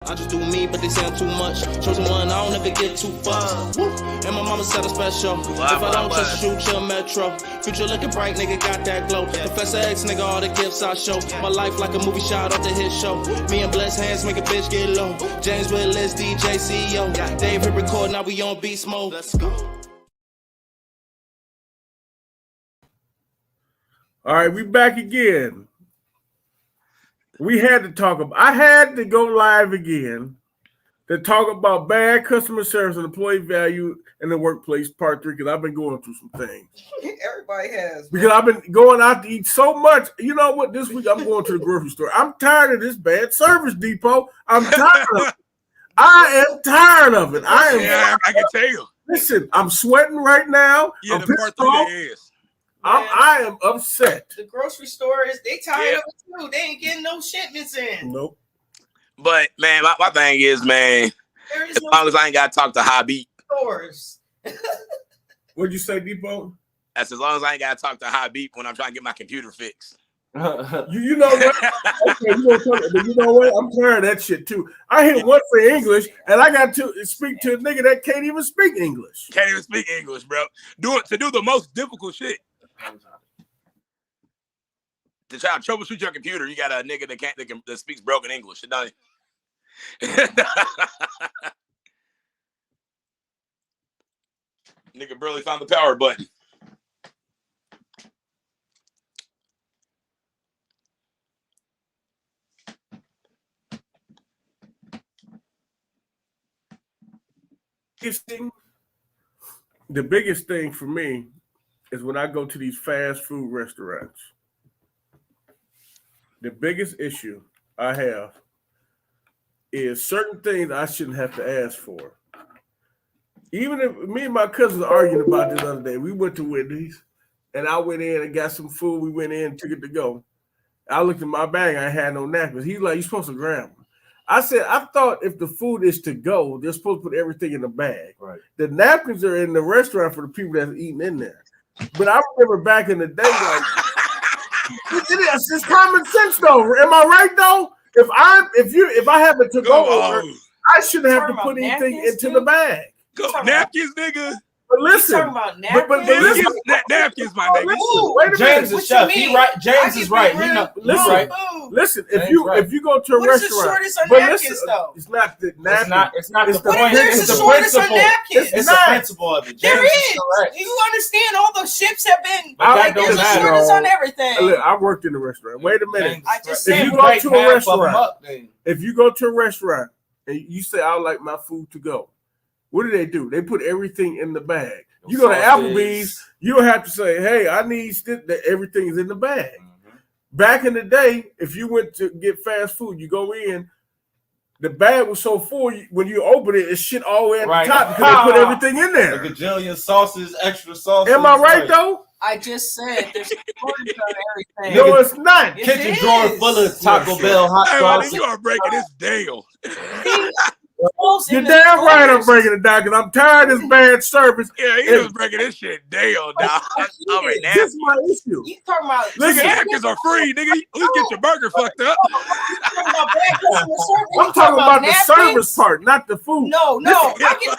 I just do me, but they say I'm too much. Chosen one, I don't ever get too far. Woo. And my mama said I'm special. If I don't trust you, shoot your metro. Future looking bright, nigga got that glow. Professor X, nigga, all the gifts I show. My life like a movie shot off the hit show. Me and Bless Hands make a bitch get low. James Willis, DJ, CEO. Dave hit record, now we on beast mode. Let's go. All right, we back again. We had to talk about, I had to go live again to talk about bad customer service and employee value in the workplace, part 3, because I've been going through some things. Everybody has. Because I've been going out to eat so much. You know what? This week I'm going to the grocery store. I'm tired of this bad service, Depot. I'm tired of it. I am tired of it. I can tell you. Listen, I'm sweating right now. Yeah, I'm the part 3 is. I am upset. The grocery store they tired of it too. They ain't getting no shipments in. Nope. But man, my thing is, man, as long as I ain't got to talk to Habib. Stores. What'd you say, Depot? That's as long as I ain't got to talk to Habib when I'm trying to get my computer fixed. You know what? Okay, you know what? I'm tired of that shit too. I hit one for English, and I got to speak to a nigga that can't even speak English. Can't even speak English, bro. To do the most difficult shit. To try to troubleshoot your computer, you got a nigga that speaks broken English. Don't nigga barely found the power button. The biggest thing for me is when I go to these fast food restaurants. The biggest issue I have is certain things I shouldn't have to ask for. Even if me and my cousins arguing about this the other day, we went to Wendy's and I went in and got some food. We went in and took it to go. I looked in my bag, I had no napkins. He's like, "You're supposed to grab them." I said, I thought if the food is to go, they're supposed to put everything in the bag. Right. The napkins are in the restaurant for the people that's eating in there. But I remember back in the day, like, it's common sense though. Am I right though? If I have it to go, I shouldn't have to put anything into the bag. Napkins, nigga. But listen, but listen, napkins, my nigga. Wait a James minute. is chef. He right. James is right. Listen. If you go to a what restaurant, is the shortest on napkins though? It's not the napkins. It's not the point. There's the shortest on napkins. It's the principle of it. James there is. You understand? All those ships have been. There's the shortest on everything. Look, I worked in the restaurant. Wait a minute. I just said, if you go to a restaurant, and you say, "I would like my food to go," what do? They put everything in the bag. You go to Applebee's, you don't have to say, "Hey, I need that." Everything is in the bag. Mm-hmm. Back in the day, if you went to get fast food, you go in, the bag was so full, when you open it, it's shit all the way at the top because they put everything in there. A gajillion sauces, extra sauces. Am I right though? I just said there's shortage on everything. No, it's not. Kitchen drawer full of Taco Bell hot sauce. You are breaking this deal. You're damn right I'm breaking it down because I'm tired of this bad service. Yeah, he was breaking this shit down, dog. This is my issue. You talking about napkins are free, nigga. You get your burger fucked up. I'm talking about the service part, not the food. No. I get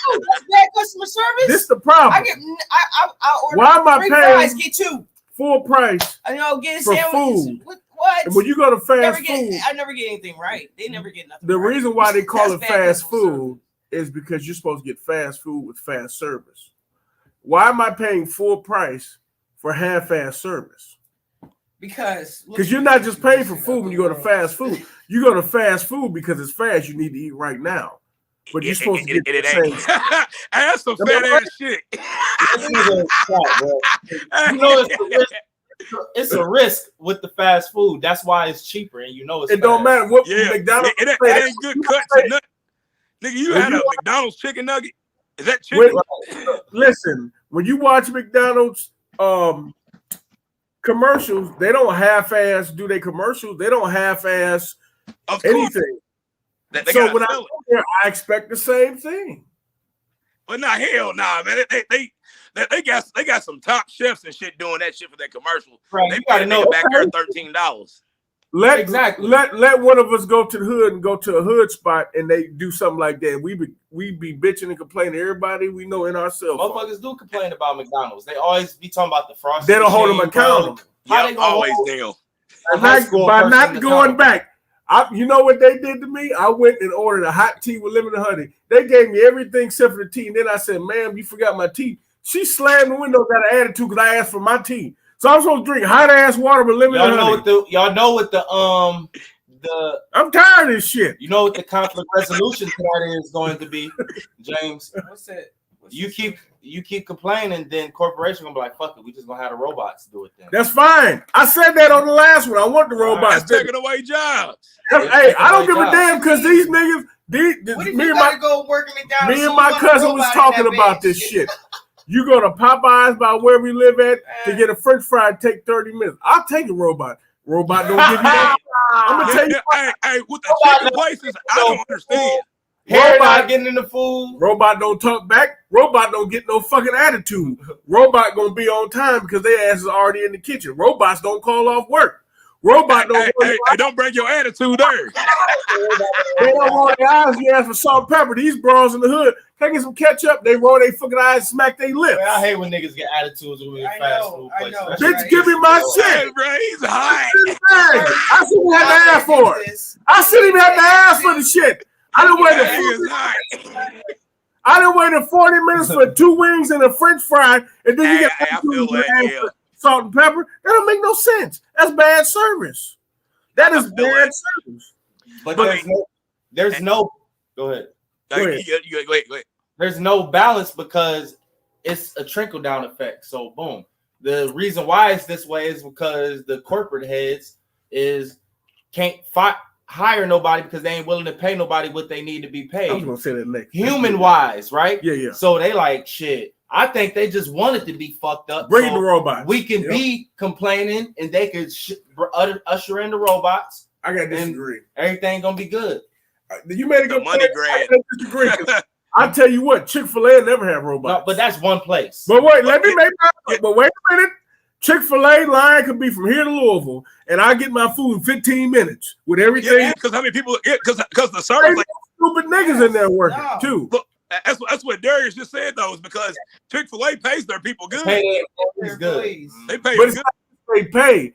food. That's bad customer service. This is the problem. I order why am I 3 paying fries, get 2 full price? I know, get a for sandwich. Food. What? And when you go to fast food, I never get anything right. They never get nothing. The right. reason why they call it fast food is because you're supposed to get fast food with fast service. Why am I paying full price for half-ass service? Because you're not just paying for food when you go to fast food. You go to fast food because it's fast. You need to eat right now. But you're supposed to get the same. That's some fat ass shit. You know, it's a risk with the fast food. That's why it's cheaper, and you know it's. It don't matter what McDonald's. It ain't good cuts or nothing. Nigga, you had a McDonald's chicken nugget. Is that chicken? Listen, when you watch McDonald's commercials, they don't half-ass do their commercials. They don't half-ass anything. So when I go there, I expect the same thing. But nah, hell nah, man. They got some top chefs and shit doing that shit for that commercial. Right, they got to know back there $13. Let one of us go to the hood and go to a hood spot, and they do something like that. We be bitching and complaining to everybody we know in ourselves. Motherfuckers do complain about McDonald's. They always be talking about the frosting. They don't hold them accountable. How they always deal by not going back. You know what they did to me? I went and ordered a hot tea with lemon and honey. They gave me everything except for the tea. And then I said, "Ma'am, you forgot my tea." She slammed the window, got an attitude because I asked for my tea. So I'm supposed to drink hot ass water with lemon and honey. Y'all know what the I'm tired of this shit. You know what the conflict resolution tonight is going to be, James? What's that? You keep complaining, then corporation gonna be like, "Fuck it, we just gonna have the robots do it." Then that's fine. I said that on the last one. I want the robots taking away jobs. Hey, I don't give a damn because these niggas. Me and my cousin was talking about this shit. You go to Popeyes by where we live at to get a French fry, take 30 minutes. I'll take a robot. Robot don't give you that. I'm gonna tell you. Hey, with the chicken places, I don't understand. Robot getting in the food. Robot don't talk back. Robot don't get no fucking attitude. Robot gonna be on time because their ass is already in the kitchen. Robots don't call off work. Robot don't. Don't bring your attitude there. They don't roll their eyes. You ask for salt and pepper. These bros in the hood, can I get some ketchup? They roll their fucking eyes, smack their lips. Man, I hate when niggas get attitudes with fast food places. Bitch, give me my shit. Bro, he's hot. I shouldn't have to ask for it. I shouldn't even have to ask for the shit. I done waited 40 minutes for 2 wings and a French fry, and then you get salt and pepper. That don't make no sense. That's bad service. That is bad service. But there's no. Go ahead. Wait. There's no balance because it's a trickle down effect. So boom. The reason why it's this way is because the corporate heads can't hire nobody because they ain't willing to pay nobody what they need to be paid. I was gonna say that next. Human wise, right? Yeah. So they like shit. I think they just wanted to be fucked up. Bring the robots. We can be complaining, and they could usher in the robots. I gotta disagree. Everything gonna be good. You made a good money grab. I tell you what, Chick-fil-A never have robots. No, but that's one place. But wait, but wait a minute. Chick-fil-A line could be from here to Louisville, and I get my food in 15 minutes with everything. Yeah, because how many people? Because the service, stupid niggas in there working too. Look, that's what Darius just said though, is because Chick-fil-A pays their people good. It's good. They pay. But they pay.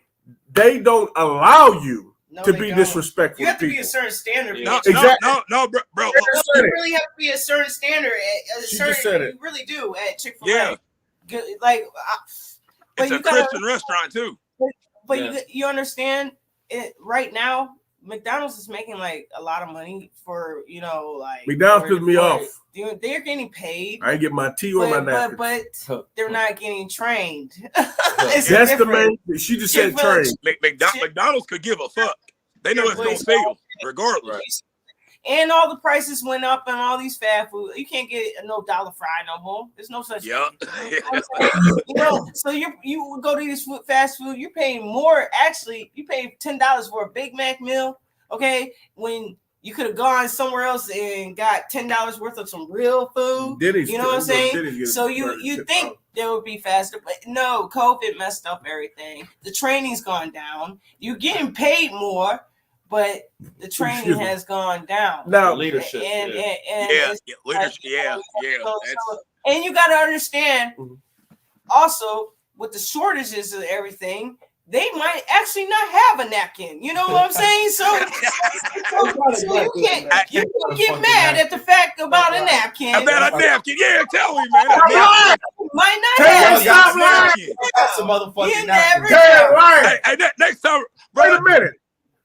They don't allow you to be disrespectful. You have to be a certain standard. No, bro. You really have to be a certain standard. You really do at Chick-fil-A. Yeah. Like. It's a Christian restaurant too. But you understand it right now. McDonald's is making like a lot of money for like McDonald's pissed me off. They're getting paid. I get my tea or my napkin, but they're not getting trained. That's the main. She just said trained. McDonald's could give a fuck. They know it's gonna fail regardless. Right. And all the prices went up on all these fast food. You can't get no dollar fry no more. There's no such thing. So you go to these fast food, you're paying more. Actually, you pay $10 for a Big Mac meal. Okay, when you could have gone somewhere else and got $10 worth of some real food. You know what I'm saying? So you think they would be faster, but no, COVID messed up everything. The training's gone down. You're getting paid more. But the training has gone down. Now, leadership. Leadership. And you got to understand, also, with the shortages of everything, they might actually not have a napkin. You know what I'm saying? So you can't get mad at the fact about a napkin. About a napkin. Yeah, tell me, man. Might not have stop lying. That's a motherfucking napkin. Hey, next time, wait a minute.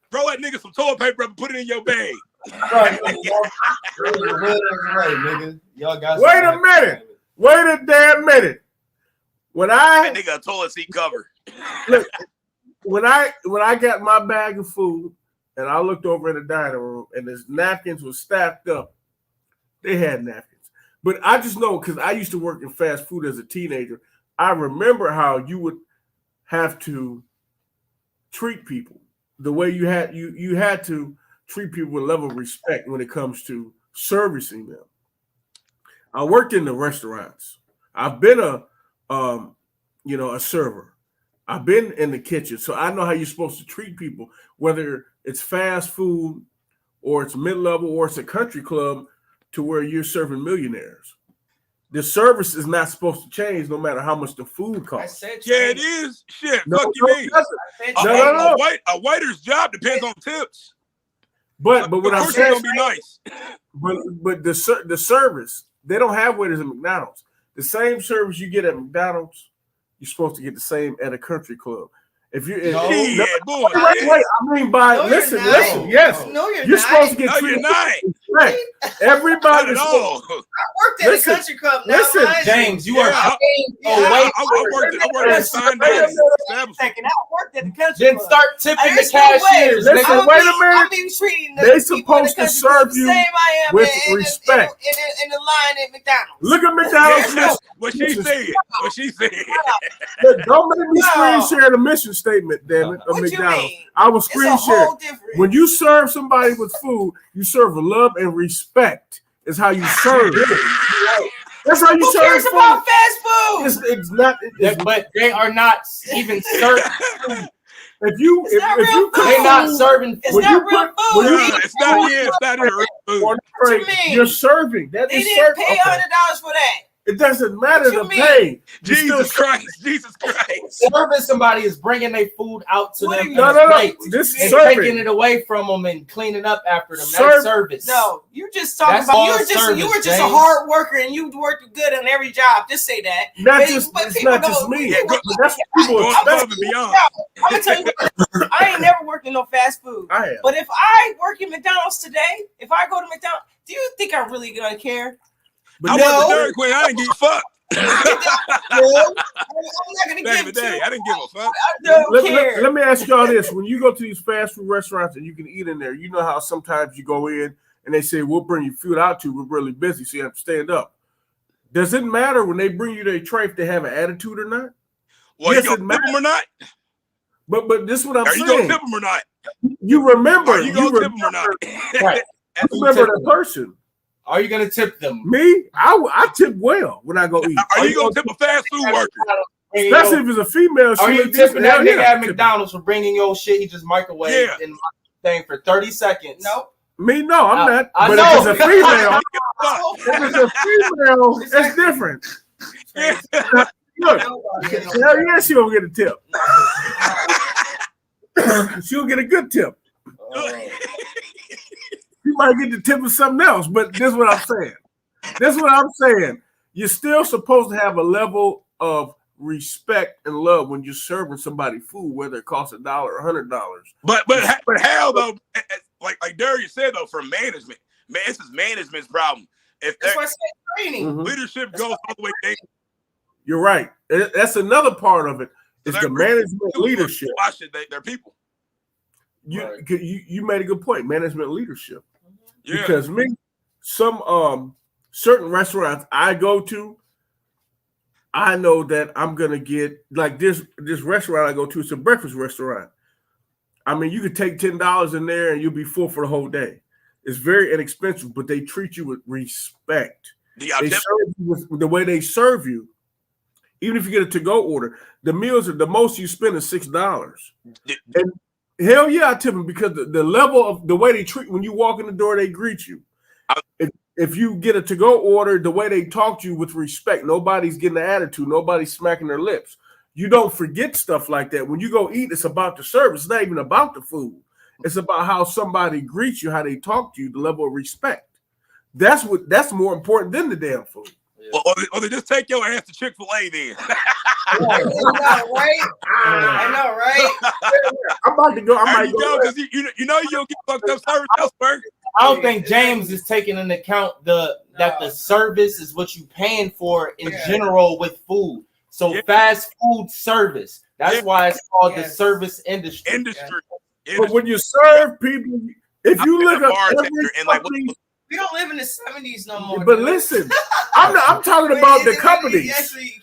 Throw that nigga some toilet paper up and put it in your bag. Wait a minute. Wait a damn minute. That nigga a toilet seat cover. Look, when I got my bag of food and I looked over in the dining room and the napkins were stacked up, they had napkins. But I just know because I used to work in fast food as a teenager, I remember how you would have to treat people. The way you had to treat people with a level of respect when it comes to servicing them. I worked in the restaurants. I've been a server, I've been in the kitchen, so I know how you're supposed to treat people, whether it's fast food or it's mid-level or it's a country club to where you're serving millionaires. The service is not supposed to change no matter how much the food costs. Yeah, it is. Shit, No, fuck you mean? A waiter's job depends on tips. But what I'm saying, gonna be nice. But the service, they don't have waiters at McDonald's. The same service you get at McDonald's, you're supposed to get the same at a country club. If you wait, I mean listen, yes, you're supposed to get treated. Right. Everybody. I worked at a country club. Listen, James, you are. I worked at fine dining establishment. I worked at the country Then club. start tipping the cashiers. Listen, wait a minute. They supposed to serve you with respect. In the line at McDonald's. Look at McDonald's. What she said. What she said. Don't make me screen share the mission statement, damn it, of McDonald's. I will screen share. When you serve somebody with food, you serve with love and respect. Is how you serve. That's how you Who serve. cares about fast food? It's not. But they are not even serving. If you they're not serving. It's not real food. It's not real food. You're serving. They didn't pay $100 for that. It doesn't matter to pay. Jesus Christ. Serving somebody is bringing their food out to them. No. This is taking it away from them and cleaning up after them. That's service. No, you just talking about you were just a hard worker and you worked good on every job. Just say that. It's not just me. That's people above and beyond. I'm gonna tell you, I ain't never worked in no fast food. But if I work in McDonald's today, if I go to McDonald's, do you think I'm really gonna care? But I was the Dairy Queen. I didn't give a fuck. I'm not gonna give I didn't give a fuck. I don't care. Let me ask y'all this: when you go to these fast food restaurants and you can eat in there, you know how sometimes you go in and they say, "We'll bring you food out to. We're really busy, so you have to stand up." Does it matter when they bring you their tray if they have an attitude or not? Well, yes, you gonna tip them or not? But this is what I'm saying. Are you gonna tip them or not? You remember? Are you gonna tip them or not? Right. Remember the person. Are you gonna tip them? Me? I tip well when I go eat. Are you gonna tip a fast food worker? Especially if it's a female. Are you tipping that nigga at McDonald's for bringing your shit he just microwaved in my thing for 30 seconds? Nope. Me, no, I'm not. I but know. if it's a female, it's different. Look, hell yeah, she gonna get a tip. She'll get a good tip. You might get the tip of something else, but this is what I'm saying. You're still supposed to have a level of respect and love when you're serving somebody food, whether it costs $1 or $100. But how though? Like Darius said though, for management, man, this is management's problem. If that's why I said training. Leadership goes all the way down. You're right. That's another part of it. It's the management leadership. Why should they're people? You made a good point. Management leadership. Yeah. Because some certain restaurants I go to, I know that I'm gonna get like this restaurant I go to. It's a breakfast restaurant. I mean, you could take $10 in there and you'll be full for the whole day. It's very inexpensive, but they treat you with respect. They serve you with the way they serve you. Even if you get a to-go order, the meals are the most you spend is $6. And hell yeah, I tip them because the level of the way they treat when you walk in the door, they greet you. If you get a to-go order, the way they talk to you with respect, nobody's getting an attitude, nobody's smacking their lips. You don't forget stuff like that. When you go eat, it's about the service. It's not even about the food. It's about how somebody greets you, how they talk to you, the level of respect. That's more important than the damn food. Yeah. Or they just take your ass to Chick-fil-A then. I know, right? I'm about to go. I might go because you know you'll get fucked up service elsewhere. I don't think James is taking into account that the service is what you're paying for in general with food. So fast food service. That's why it's called the service industry. But when you serve people, if you look at we don't live in the 70s no more. But listen, I'm talking about the companies.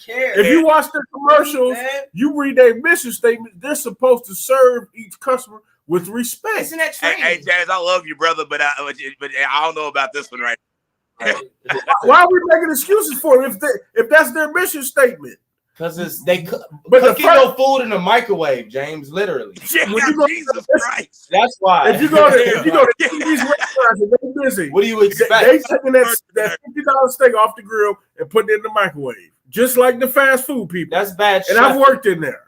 If you watch the commercials, you read their mission statement. They're supposed to serve each customer with respect. Isn't that training? Hey, Jazz, I love you, brother, but I don't know about this one right now. Why are we making excuses for them if that's their mission statement? Because they cooking your food in the microwave, James. Literally. Yeah, Jesus Christ. That's why. If you go to these restaurants and they're busy, what do you expect? They taking that $50 steak off the grill and putting it in the microwave, just like the fast food people. That's bad. And I've worked in there.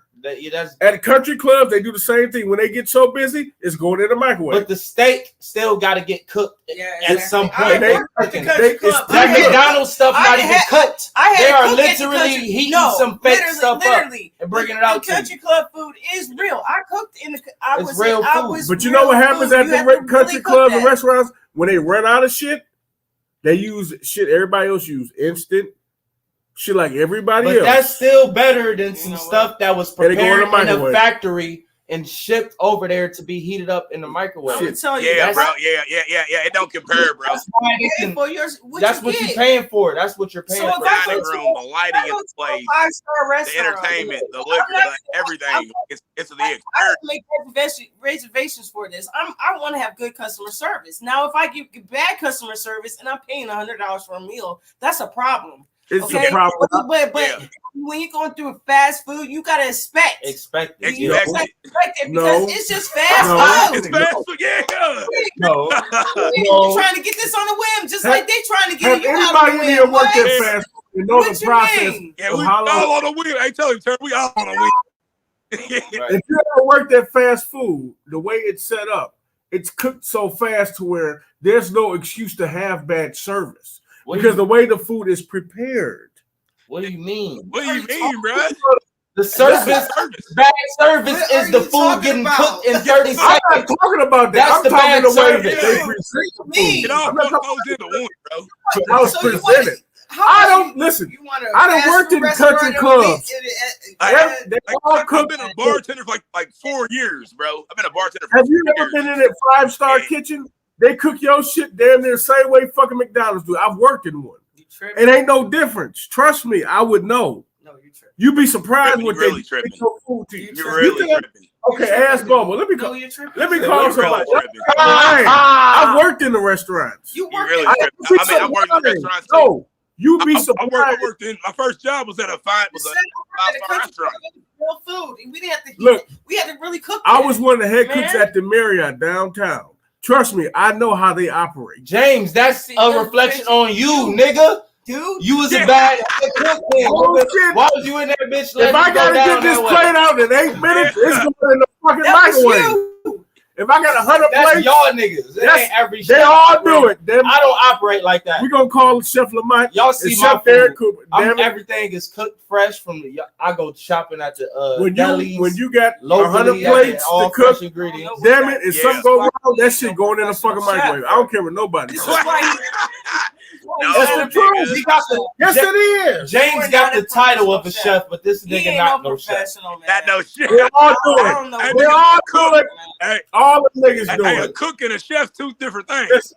That's at country clubs, they do the same thing. When they get so busy, it's going in the microwave. But the steak still got to get cooked at some point. That McDonald's stuff not even cooked. They are literally heating some fake stuff up and bringing it out to you. Country club food is real. I cooked in the. It's real food. But you know what happens at the country clubs and restaurants when they run out of shit? They use shit everybody else use, instant. Shit like everybody else. That's still better than some stuff that was prepared in a factory and shipped over there to be heated up in the microwave. Yeah, bro. Yeah. It don't compare, bro. That's what you're paying for. That's what you're paying for. The lighting in the place, the entertainment, the liquor, everything. It's the experience. I make reservations for this. I want to have good customer service. Now, if I get bad customer service and I'm paying $100 for a meal, that's a problem. It's a problem. But when you're going through fast food, you gotta expect it because it's just fast food. It's fast food, yeah. You're trying to get this on a whim, just like they trying to get it out on a whim. Anybody here worked at fast food? You know the process. Yeah, we all on a whim. I tell you, we all on a whim. If you ever worked at fast food, the way it's set up, it's cooked so fast to where there's no excuse to have bad service. Because the way the food is prepared. What do you mean? What do you mean, bro? The bad service is the food getting cooked in 30 seconds. I'm not talking about that. That's I'm the talking bad the way service. they present the food. It all goes into one, bro. How it's presented. I don't listen. I done worked in country clubs. I've been a bartender for like 4 years, bro. I've been a bartender for 4 years. Have you ever been in a 5-star kitchen? They cook your shit damn near the same way fucking McDonald's do. I've worked in one. It ain't no difference. Trust me, I would know. No, you tripping. You'd be surprised what really they make your food to you. You're really tripping. Okay, ask Bubba. Let me call. Let me call somebody. Really I've worked in the restaurants. You really tripping. I worked in the restaurants. No, you be surprised. I worked in my first job was at a five-star restaurant. Real food. We didn't have to. Look, we had to really cook. I was one of the head cooks at the Marriott downtown. Trust me, I know how they operate. James, that's a reflection on you, nigga. Dude, you was a bad cook. Why was you in that bitch? If I gotta get this plate out in 8 minutes, it's going in the fucking microwave. If I got 100 that's plates, y'all niggas. That ain't every they chef, all do it. I don't operate like that. We gonna call Chef Lamont. Y'all see my Chef Derek Cooper. Everything is cooked fresh from the. I go shopping at the delis. When you got 100 plates to cook, ingredients. damn it! If something go wrong, that shit going in the fucking microwave. I don't care what nobody says. That's the truth. Yes, it is. James got the title of a chef, but this nigga not no chef. Not no shit. They all do it. They all do it. Hey, all the niggas do it. A cook and a chef, two different things.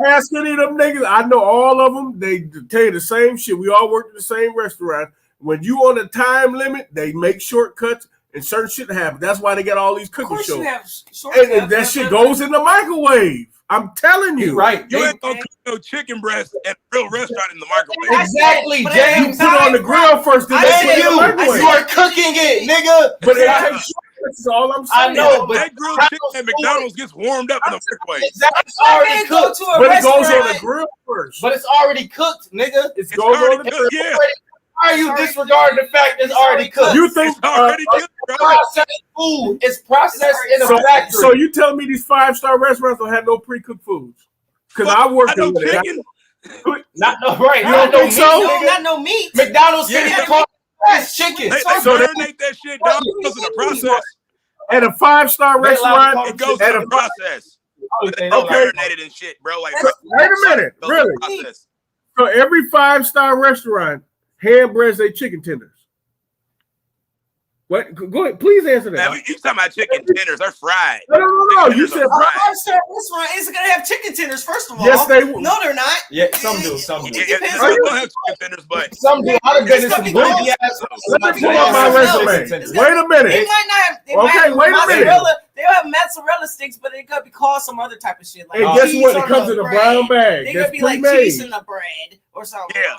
Ask any of them niggas. I know all of them. They tell you the same shit. We all work in the same restaurant. When you on a time limit, they make shortcuts and certain shit happen. That's why they got all these cooking shows. And that shit goes in the microwave. I'm telling you. Right. You ain't gonna cook no chicken breast at a real restaurant in the microwave. Exactly, James. You put it on the grill first, then they put it in the microwave. You are cooking it, nigga. But it takes shortcuts is all I'm saying. I know, but that grilled chicken at McDonald's gets warmed up in the microwave. It's already cooked. But it goes on the grill first. But it's already cooked, nigga. It's goes on the grill. Yeah. Why are you disregarding the fact it's already cooked? You think it's already cooked, bro? Processed food is processed in a factory. So you telling me these 5-star restaurants don't have no pre-cooked foods? Because I work in chicken. Not no right. You don't think so? Not no meat. McDonald's can't call it chicken. They marinate that shit down because of the process. At a 5-star restaurant, it goes through the process. They marinated and shit, bro. Like, wait a minute, really? So every 5-star restaurant hand breads their chicken tenders. What? Go ahead. Please answer that. Man, you talking about chicken tenders? They're fried. No. You said fried. This one is gonna have chicken tenders. First of all, yes, they will. No, they're not. Yeah, some do. Some do. Yeah, depends some on- don't have chicken tenders, but Some do. I've been in some It's good gonna be ass. Let me pull up my resume. Wait a They minute. might not have. They Okay, might have wait a minute. mozzarella. They have mozzarella sticks, but it could be called some other type of shit. Like Hey, guess cheese what? on It comes the in a bread. brown bag. They That's could be like pre-made. cheese in the bread or something. Yeah.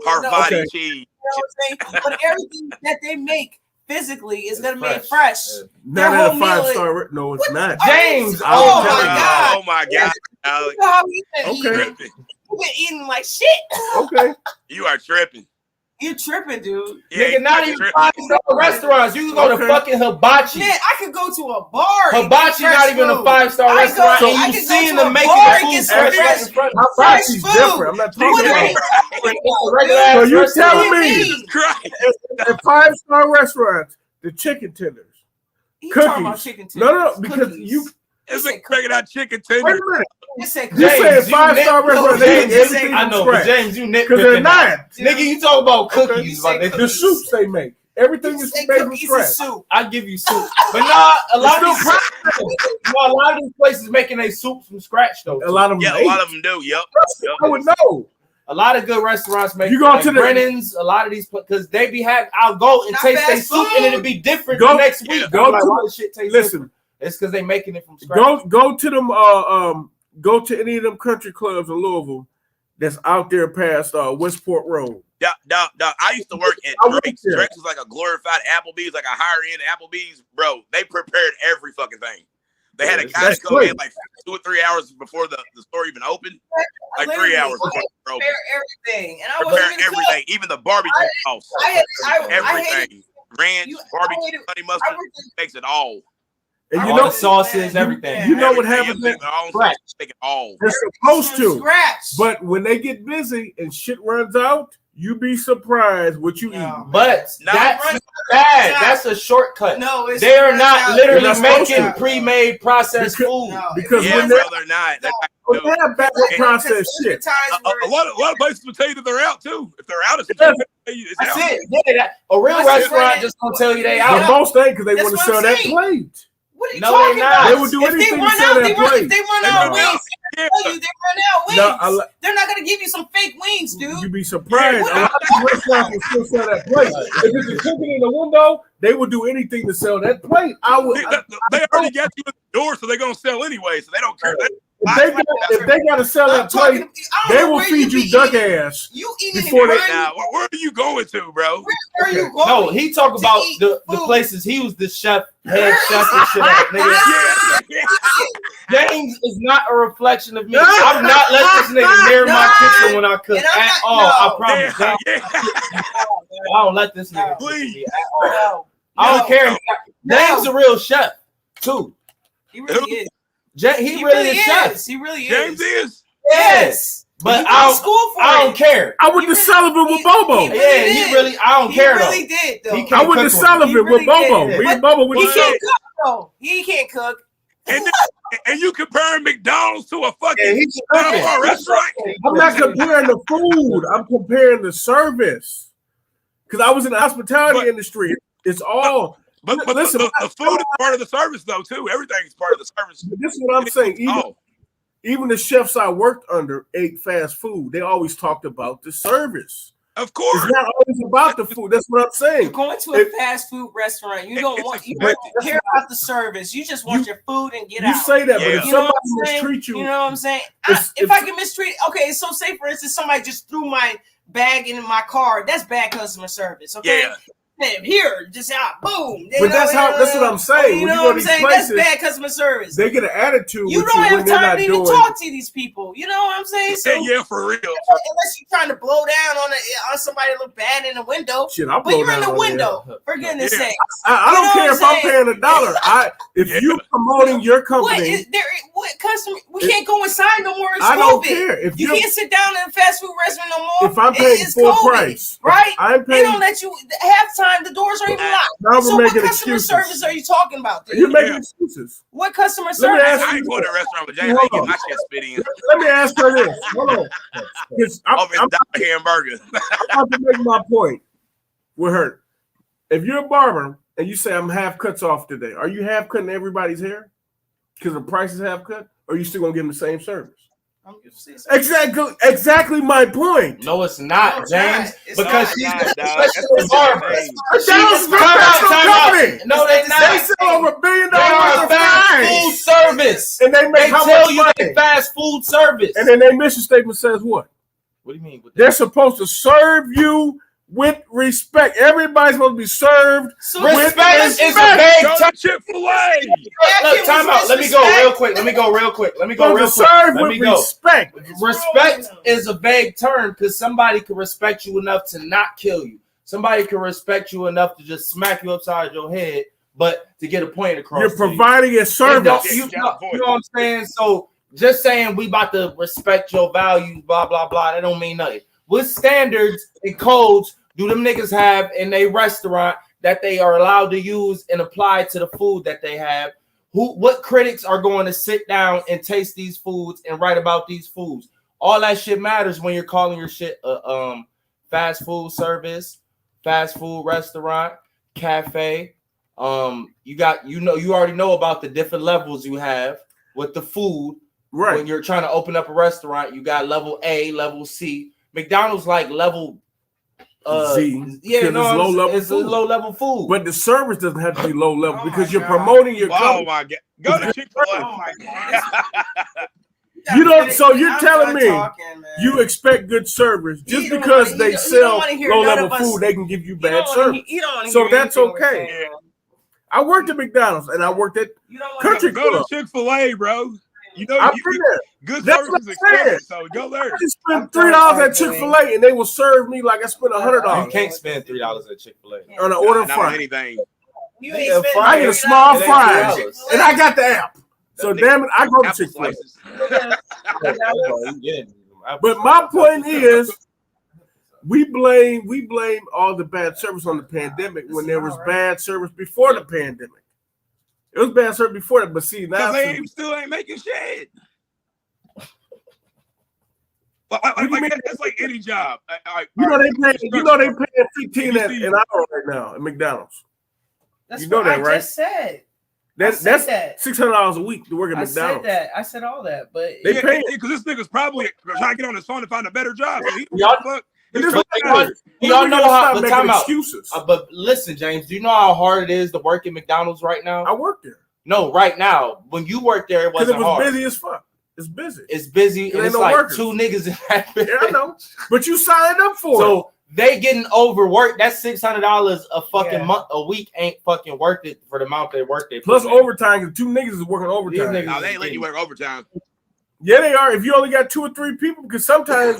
Or, Parvati Okay. cheese. You know what I'm saying? But everything that they make physically is gonna be made fresh. fresh. Not Their at a whole meal 5-star. No, it's not. James, I Oh was my telling you. god! Oh my god, Alex. You know how we been Okay. eating? Tripping. We been eating like shit. Okay. You are tripping. You tripping, dude? Yeah, Nigga, not you even tripping. 5-star restaurants. You can go to Okay. fucking Hibachi. Man, I could go to a bar. and Hibachi get not fresh even a food. 5-star I restaurant, go- and I you could go seeing to them a making bar the and food get some fresh fresh- in front of My fresh body's food. different. I'm not talking What about. are a regular So ass you restaurant. telling me mean? Christ. at 5-star restaurants, the chicken tenders? You talking about Cookies. chicken No, tenders? because Cookies. you. It's You like making out chicken Wait tenders. a minute. You said You cookies. said James, you 5-star nit- restaurant. They James, get everything I from know, but scratch. James, you Because they're nitpicking. not. Nigga, you talk about Okay. cookies, my nigga. The soups they make. Everything You is say made from cookies scratch. and soup. I give you soup, but nah, a lot of It's these, a lot of these places making their soup from scratch though. A lot of them. Yeah, a ate. lot of them do. Yep. I would know. A lot of good restaurants make You go like to the- Brennan's. A lot of these because they be have. I'll go and Not taste their fast soup, food. and it'll be different Go- the next week. yeah, I'm go like, to- why this shit tastes Listen, different? It's because they making it from scratch. go to them. Go to any of them country clubs in Louisville that's out there past Westport Road. I used to work at I worked Drake's. there. Drake's was like a glorified Applebee's, like a higher end Applebee's. Bro, they prepared every fucking thing. They had a guy That's to come great. in like 2 or 3 hours before the store even opened. Like 3 Literally, hours before I the store opened. prepare everything, and I wasn't Prepare even everything, cook. even the barbecue sauce. I hated, Everything. Ranch, You- I barbecue, hated- honey I mustard, worked in- makes it all. And I you All know the sauces, everything. You know what Everything. happens They at- make their own Right. sauce, make it all. they're supposed from to. scratch. But when they get busy and shit runs out, you be surprised what you No. eat. But No, that's run- bad. That's a shortcut. no, it's They are runs not out. literally They're not supposed making to. pre-made processed Because- food. No, because Yeah, when bro, they're they're not. They're not when gonna they do have back Because processed there's shit. times it. where A lot of places will tell you that they're out too. If they're out, it's That's out. it. Yeah, a real What's restaurant it? just gonna tell you they But out. most ain't because they That's want to what sell I'm that saying. plate. What are you No, talking they're not. about? They will do If anything they to run sell out, that they run, plate. if they run They out run wings, out. they tell you they run out wings. No, They're not gonna give you some fake wings, dude. You'd be surprised. Yeah, A lot of restaurants will still sell that plate. If it's a cooking in the window, they will do anything to sell that plate. I would. They already got you at the door, so they're gonna sell anyway. So they don't care. If they got to sell I'm that plate, talking. I don't they know will where feed be you duck eating. ass. You eating before they- it? Now, where are you going to, bro? Where are you going? No, he talk about eat the food. places he was the chef, head chef and shit. Nigga, James is not a reflection of me. I'm not letting this nigga near my kitchen when I cook And I'm at not- all. no. I promise. Yeah, James, yeah. I don't let this nigga No. cook for me Please. at all. No, I don't care. No. James a real chef too. He really is. He really is chef. He really is. James is. Yes. But He I went to school for I it. don't care. I went to Sullivan with Bobo. he- Yeah, he really. I don't He care really though. did though. He I can't went to cook for me. Sullivan He with really Bobo. did. Me and Bobo went He to can't Sullivan. cook though. He can't cook. And you comparing McDonald's to a Yeah, fucking he's a restaurant? I'm not comparing the food. I'm comparing the service. Because I was in the hospitality But- industry. It's all. But Listen, the food is part of the service though too. Everything's part of the service. This is what I'm saying. Even the chefs I worked under ate fast food. They always talked about the service. Of course. It's not always about the food. That's what I'm You're saying. going to a It- fast food restaurant. You It- don't it's want. You expected. don't care about the service. You just want your food and get You out. say that, but Yeah. if You know somebody what I'm saying? mistreat you, You know what I'm saying? If- If I can mistreat, okay. So say for instance, somebody just threw my bag in my car. That's bad customer service. Okay. Yeah. Here, just out, boom. But that's what I'm saying. You When you know go what to I'm these saying? places, That's bad customer service. they get an attitude You with don't you have when they're time not to even doing. talk to these people. You know what I'm saying? So Yeah, for real. unless you're trying to blow down on somebody that look bad in the window, Shit, I'll but blow you're in down the on window. there. For goodness Yeah. sake. I You don't know care what if I'm I'm saying? paying $1. If Yeah. you're promoting your What company, is there? What customer? We It- can't go inside no more. It's I don't COVID. care. If You you're, can't sit down in a fast food restaurant no more. if I'm paying It's full COVID, price, right? I'm They paying. don't let you halftime. The doors are even locked. Now So we're what making customer excuses. service are you talking about, dude? You're making Yeah. excuses. What customer me service? ask I ain't going to a restaurant with James. I ain't getting my shit spit in. Let me ask her this. Hold on. 'Cause I'm Over his dollar hamburger. about to make my point with her. If you're a barber and you say I'm half cuts off today, are you half cutting everybody's hair because the price is half cut, or are you still gonna give them the same service? Exactly my point. No, it's not, No, James. it's because not, she's dog. that's That's McDonald's time out. company. No, they're not. They sell over $1 billion They are worth a of fast fries, food service. and they make They how tell much you money? they fast food service. And then their mission statement says what? What do you mean? They're supposed to serve you with respect. Everybody's supposed to be served with Respect is a respect. vague Go term. to Chick-fil-A. Look, time out. Let me go real quick. Serve with respect. Respect is a vague term because somebody can respect you enough to not kill you. Somebody can respect you enough to just smack you upside your head, but to get a point across. You're providing a service. You know what I'm saying? So just saying we about to respect your values, blah, blah, blah, that don't mean nothing. What standards and codes do them niggas have in a restaurant that they are allowed to use and apply to the food that they have? What critics are going to sit down and taste these foods and write about these foods? All that shit matters when you're calling your shit fast food service, fast food restaurant, cafe. You already know about the different levels you have with the food. Right. When you're trying to open up a restaurant, you got level A, level C. McDonald's like level Z. Yeah, no, low level. it's a low level food. But the service doesn't have to be low level because you're promoting your company. Oh my God! Go to Chick-fil-A. Oh my God. You don't. So you're I'm telling me talking, you expect good service just don't because wanna- they you don't sell wanna hear low none level of us- food, they can give you You bad don't wanna service. he- you don't wanna So hear that's anything we're okay. saying. I worked at McDonald's and I worked at You don't wanna Country Go to Club. Chick-fil-A, bro. You know, I've been there. good That's service what is I'm saying. expensive, so go there. I just spent $3 at Chick-fil-A and they will serve me like I spent You $100 can't spend $3 at Chick-fil-A. on an order Not fry. anything. You ain't Yeah, spending I get a $3 small It ain't fries $3. and I got the app. So damn it, I go to Apple Chick-fil-A. slices. But my point is, we blame all the bad service on the pandemic when there was bad service before the pandemic. It was bad service before that, but see now Because they still ain't making shit. That's like any job. they paying 15 an hour right now at McDonald's. That's You know what that, I right? just said. That's that. $600 a week to work at I McDonald's. said that. I said all that, but They pay because this nigga's probably trying to get on his phone to find a better job. So he Y'all- fuck. This But is y'all know how. stop But making time out. excuses. But listen, James, do you know how hard it is to work at McDonald's right now? I work there No, right now. When you worked there, it because wasn't it was hard. busy as fuck. It's busy. It's busy, There and ain't it's no like workers. 2 niggas in that Yeah, I know. But you signed up for it. So they getting overworked. That $600 a fucking Yeah. month, a week ain't fucking worth it for the amount they work. They Plus put in. overtime, because 2 niggas is working overtime. These niggas- Now they ain't letting you work overtime. Yeah, they are. If you only got 2 or 3 people, because sometimes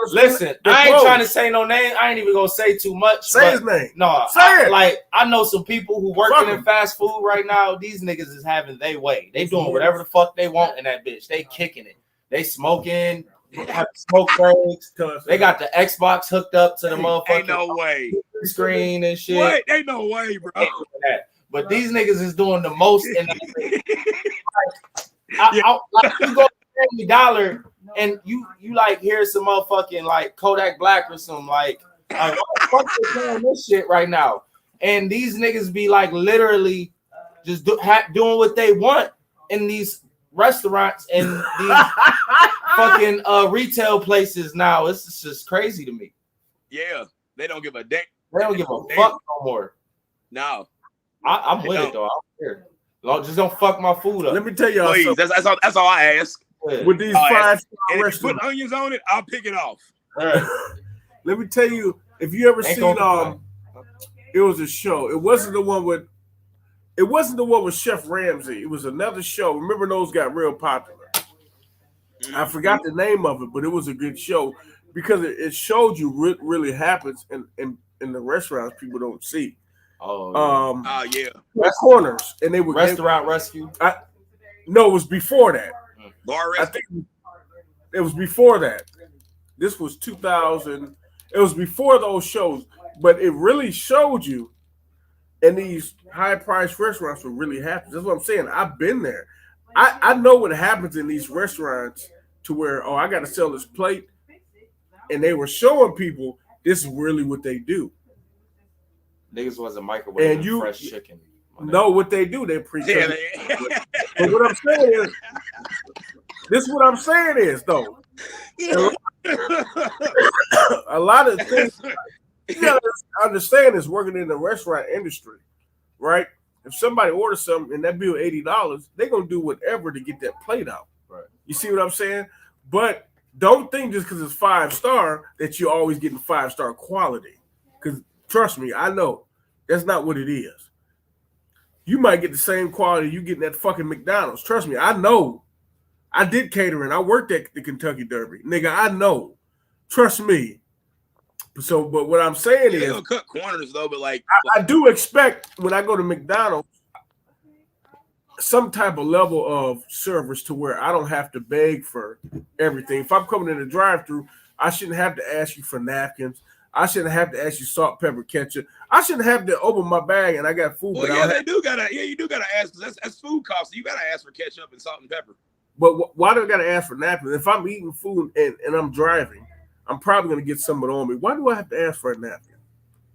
Listen, I ain't trying to say no name. I ain't even gonna say too much. say his name. No, Say it. Like I know some people who Fuck working 'em. in fast food right now. These niggas is having their way. They doing whatever the fuck they want in that bitch. They kicking it. They smoking. Have smoke breaks. They got the Xbox hooked up to the motherfucking Ain't no way. screen and shit. What? Ain't no way, bro. But these niggas is doing the most in that. Like you go Family Dollar and you like hear some motherfucking like Kodak Black or some like what the fuck they doing this shit right now? And these niggas be like literally just doing what they want in these restaurants and these fucking retail places now. It's just crazy to me. Yeah, they don't give a damn. They don't give a fuck no more. No, I'm with it though. I don't care. Just don't fuck my food up. Let me tell y'all please. something. That's all I ask. With these Oh, 5-star And if you restaurants, put onions on it, I'll pick it off. let me tell you, if you ever Ain't seen gonna it was a show. It wasn't the one with Chef Ramsay. It was another show. Remember those got real popular. I forgot the name of it, but it was a good show because it showed you what really happens in the restaurants people don't see. Oh, Yeah. Corners, and they would Restaurant Rescue. No, it was before that. Bar I rest. think it was before that. This was 2000. It was before those shows, but it really showed you, and these high-priced restaurants were really happy. That's what I'm saying. I've been there. I know what happens in these restaurants to where, I got to sell this plate, and they were showing people this is really what they do. Niggas wasn't microwaving And you- fresh chicken. know what they do. They pre. Yeah, But what I'm saying is, this is what I'm saying is though. A lot of things you gotta understand is working in the restaurant industry, right? If somebody orders something and that bill $80, they're gonna do whatever to get that plate out. Right. You see what I'm saying? But don't think just because it's 5-star that you're always getting 5-star quality. Because trust me, I know that's not what it is. You might get the same quality you getting at fucking McDonald's. Trust me, I know. I did catering. I worked at the Kentucky Derby. Nigga, I know. Trust me. So, but what I'm saying they is, gonna cut corners though, but like I do expect when I go to McDonald's some type of level of service to where I don't have to beg for everything. If I'm coming in the drive-thru, I shouldn't have to ask you for napkins. I shouldn't have to ask you salt, pepper, ketchup. I shouldn't have to open my bag and I got food. well, but yeah, you do gotta ask because that's food costs. So you gotta ask for ketchup and salt and pepper. But why do I got to ask for napkins? If I'm eating food and I'm driving, I'm probably going to get something on me. Why do I have to ask for a napkin?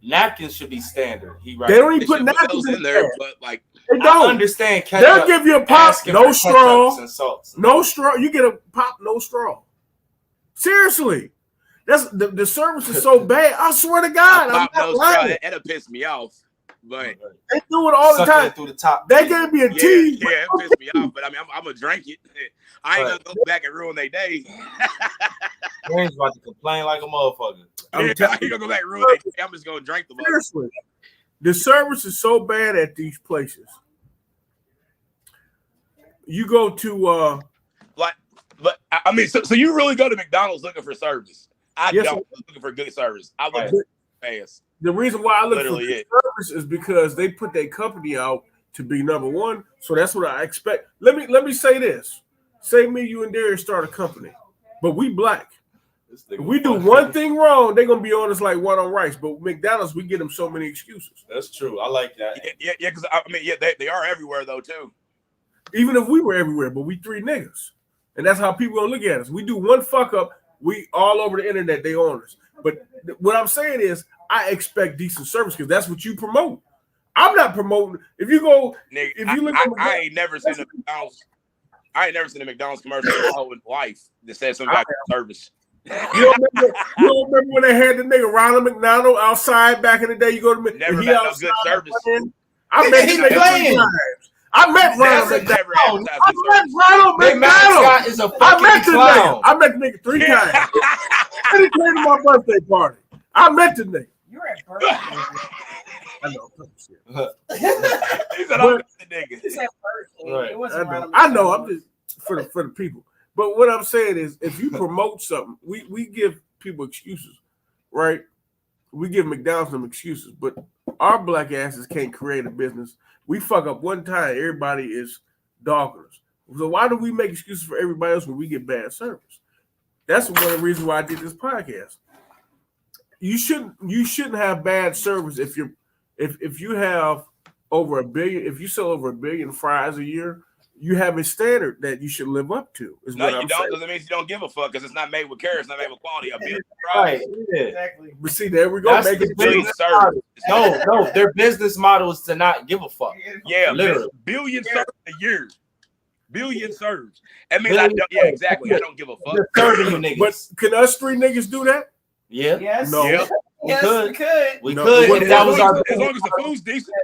Napkins should be standard. He right. They don't They even put should put napkins those in there, but like They I don't. understand They'll ketchup. give you a pop, asking no for straw, ketchups and salts. no straw. You get a pop, no straw. Seriously. That's the service is so bad. I swear to God, I'm pop not nose straw, lying. that'll piss me off. But They do it all the Sucking time. it through the top. They gave me a yeah, tea. it pissed me off. But I mean, I'm gonna drink it. I ain't Right. gonna go back and ruin their day. James about to complain like a motherfucker. I'm I telling ain't you, gonna go back and ruin their day. I'm just gonna drink the mother. seriously. The service is so bad at these places. You go to Like, but I mean, so you really go to McDonald's looking for service? I Yes, don't looking for good service. I look Right. for fast. the reason why I look Literally for it. service is because they put their company out to be number one. So that's what I expect. Let me say this. Say me, you, and Darius start a company, but we black. This If nigga we do funny. one thing wrong, they're gonna be on us like one on rice. But McDonald's, we get them so many excuses. That's true. I like that. Yeah. Because I mean, yeah, they are everywhere though too. Even if we were everywhere, but we 3 niggas. And that's how people gonna look at us. We do one fuck up, we all over the internet, they own us. But what I'm saying is, I expect decent service because that's what you promote. I'm not promoting. If you go, Nigga, if you look I at I ain't never seen a McDonald's. I ain't never seen a McDonald's commercial in my whole life that said something about service. you don't remember when they had the nigga Ronald McDonald outside back in the day? You go to Never he had no outside good service. playing. I met He him 3 playing. times. I met Ronald Never, McDonald. never I advertised met good service. Ronald Big McDonald. Mascot is a I fucking met the nigga. clown. I met the nigga 3 times. And he came to my birthday party. I met the nigga. You're at birthday. I know. Shit. He said, "I'm the nigga." It's at birthday. Right. It wasn't Ronald I know. I'm McDonald. just for the people. But what I'm saying is, if you promote something, we give people excuses, right? We give McDonald's some excuses, but our black asses can't create a business. We fuck up one time, everybody is dogging us. So why do we make excuses for everybody else when we get bad service? That's one of the reasons why I did this podcast. You shouldn't have bad service if you have over 1 billion, if you sell over 1 billion fries a year, you have a standard that you should live up to. Is No, what you I'm don't, saying. because it means you don't give a fuck because it's not made with care, it's not made with quality. A billion Right. fries, Yeah. Exactly. But see, there we go. That's Make the it billion business served. No, their business model is to not give a fuck. Yeah, Literally. billion served a year. Billion served. That means I Billion don't. Yeah, served. exactly. I don't give a fuck. They're serving you niggas. But can us 3 niggas do that? yeah, Yes. No. Yeah. Yes, could. we could. we No, could. what- If that was our As long as the food's decent,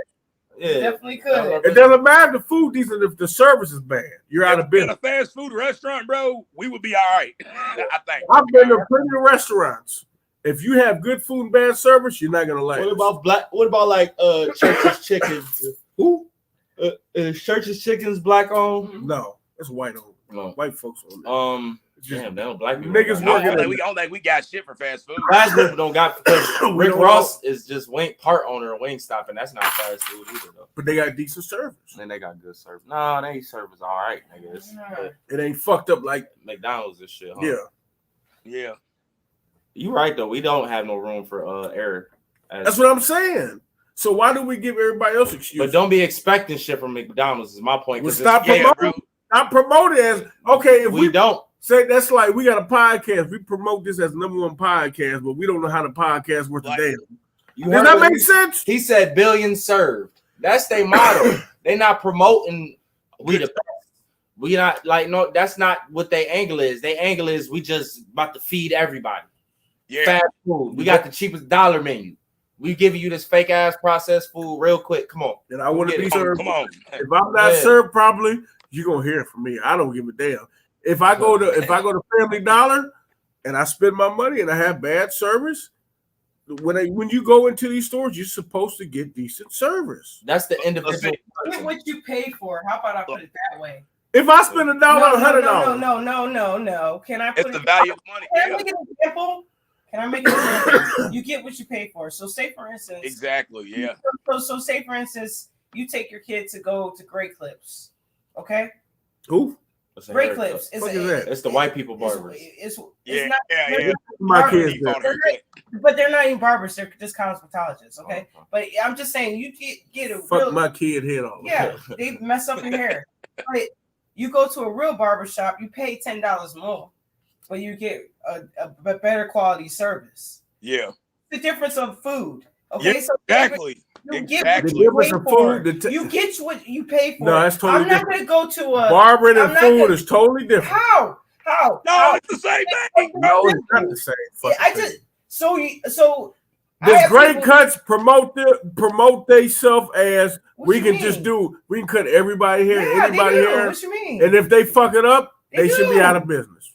yeah. Definitely could. It doesn't matter if the food decent if the service is bad. You're out of in business. a fast food restaurant, bro, we would be all right. I think. I've been to plenty of restaurants. If you have good food and bad service, you're not gonna like What it. about black? What about like Church's Chickens? Who? Church's Chickens black owned? No, it's white on. No. White folks on that. It's just, damn, they don't black people. Niggas don't I got- working don't think we got shit for fast food. Fast food don't got because We Rick don't Ross is just part owner of Wingstop, and that's not fast food either though. But they got decent service. And they got good service. No, they service all right, niggas. It ain't fucked up like McDonald's and shit. Huh? yeah. Yeah. You right though. We don't have no room for error. That's what I'm saying. So why do we give everybody else excuses? But don't be expecting shit from McDonald's. Is my point. Well, 'Cause stop it's- Yeah, promoting. bro. Stop promoting as okay. If we we don't. say that's like we got a podcast, we promote this as #1 podcast, but we don't know how the podcast worth a Like- damn. You Does heard that what make sense? He said billions served. That's their motto. They not promoting we the best. We not like no. That's not what their angle is. Their angle is we just about to feed everybody. Yeah. Fast food. We got the cheapest dollar menu. We giving you this fake ass processed food real quick. Come on. And I want to be Come served. on. If I'm not served properly, you're gonna hear it from me. I don't give a damn. If I go to Family Dollar and I spend my money and I have bad service, when you go into these stores, you're supposed to get decent service. That's the individual. Get what you paid for. How about I put it that way? If I spend $100, $100. No. Can I put It's the value of money. Can I make an example? Can I make an example? You get what you pay for. So say for instance. Exactly. Yeah. So say for instance, you take your kid to go to Great Clips. Okay? Who? Great Clips. What is that? It's the white people barbers. It's Yeah. not My kids but they're not even barbers, they're just cosmetologists, okay? But I'm just saying you get a fuck real my kid head off. yeah, they mess up your hair. But you go to a real barber shop, you pay $10 more, but you get a better quality service. Yeah. The difference of food. Okay, Yeah, so exactly. you Exactly. get The difference of food. you get what you pay for. No, that's totally I'm not different. going to go to a Barbering and I'm not food gonna- is totally different. How? No, it's the same thing. No, it's not the same. Yeah, I just so I The have Great people- Cuts promote themselves as What we you can mean? just do. We can cut everybody here, Yeah, anybody they do. here, What you mean? and if they fuck it up, they should be do. out of business.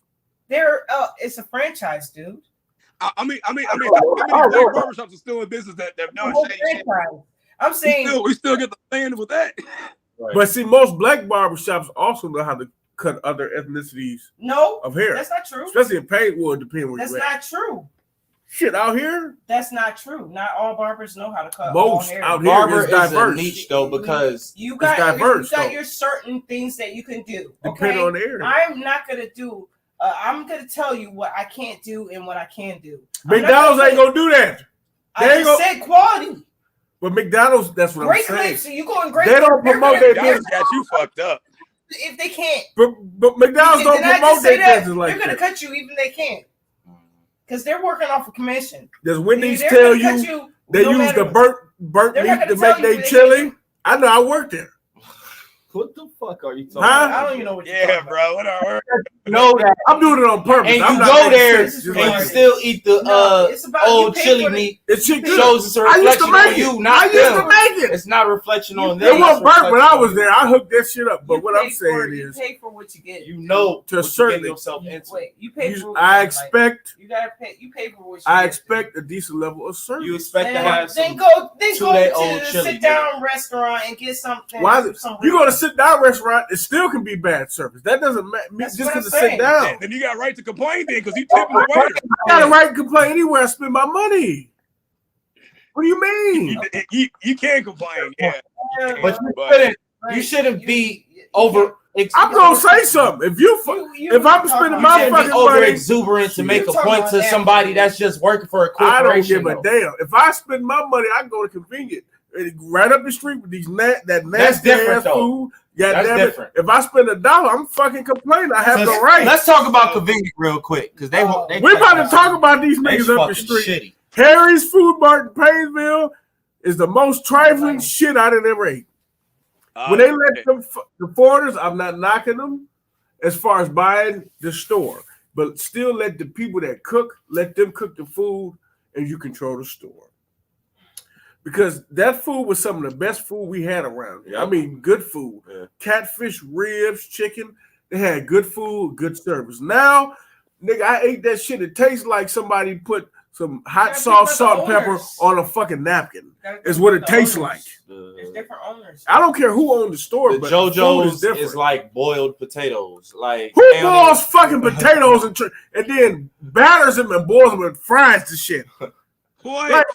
They're it's a franchise, dude. I mean, how many black barbershops are still in business that have done It's a shady shit? franchise. I'm saying We still get the land with that. Right. But see, most black barbershops also know how to cut other ethnicities no, of hair, that's not true. especially in Paintwood. Depending where That's you're at. not true. Shit out here, That's not true. Not all barbers know how to cut all most hair. out here Barber is is a diverse. niche though because You got diverse, you got though. your certain things that you can do. Depending Okay? on the area. I'm not gonna do. I'm gonna tell you what I can't do and what I can do. I'm not McDonald's ain't gonna do that. I They ain't just said quality. But McDonald's, that's what Great I'm saying. Clips. You go in Great They don't Clips, they're promote gonna- their Y'all business. got you fucked up. if they can't. But McDonald's don't Did I just promote say their that? business like They're gonna that. cut you even they can't. Because they're working off a commission. Does Wendy's They're tell gonna cut you they no use matter the what. burnt They're not meat to gonna tell make you their they chili? I know, I worked there. what the fuck are you talking Huh? about? I don't even know what you're Yeah, talking bro. Whatever. Know that. I'm doing it on purpose. And I'm you not go making there sense. This is and Just you like- retarded. still eat the No, it's about you old pay chili for the- meat. It's shit good. Shows it's a I used to reflection make on it. you, I not used to them. make it. It's not a reflection on It them. wasn't it's a burnt when I reflection was on there. I hooked that shit up. But You what pay I'm for saying it, is, you pay for what you get. you know To a what certain- you get yourself into. Wait, you pay for what I you get, expect, you gotta pay. You pay for what you I get. expect a decent level of service. You expect to Then, have then some. go two-day to old the chili, sit down restaurant and get something. Why is it? some You go to sit down restaurant, it still can be bad service. That doesn't mean That's just what because I'm it's sit saying. down. Then you got a right to complain then because you tipping the waiter. I got a right to complain anywhere I spend my money. What do you mean? You can complain, yeah. But Like, you shouldn't be you over. I'm gonna say something. If you, if I'm spending my You fucking shouldn't be over money, exuberant to make a talking point about to that. somebody that's just working for a I don't corporation. give a though. damn. If I spend my money, I can go to convenient right up the street with these that That's nasty different, ass though. food. That's Goddamn it. different. If I spend $1, I'm fucking complaining. I have Let's, the right. let's talk about convenient real quick because they We're about to talk about these they niggas up the fucking street. shitty. Harry's Food Mart in Painesville is the most trifling shit I done ever ate. When they let them the foreigners, I'm not knocking them as far as buying the store, but still let the people that cook, let them cook the food and you control the store. Because that food was some of the best food we had around here. I mean, good food. Yeah. Catfish, ribs, chicken. They had good food, good service. Now, nigga, I ate that shit. It tastes like somebody put some hot gotta sauce, think salt, about and the pepper owners. on a fucking napkin. Gotta Is think what it about the tastes owners. like. There's different owners. I don't care who owned the store, The but the food JoJo's is different. is like boiled potatoes. Like Who they don't boils fucking potatoes and then batters them and boils them and fries the shit? Boy, Like,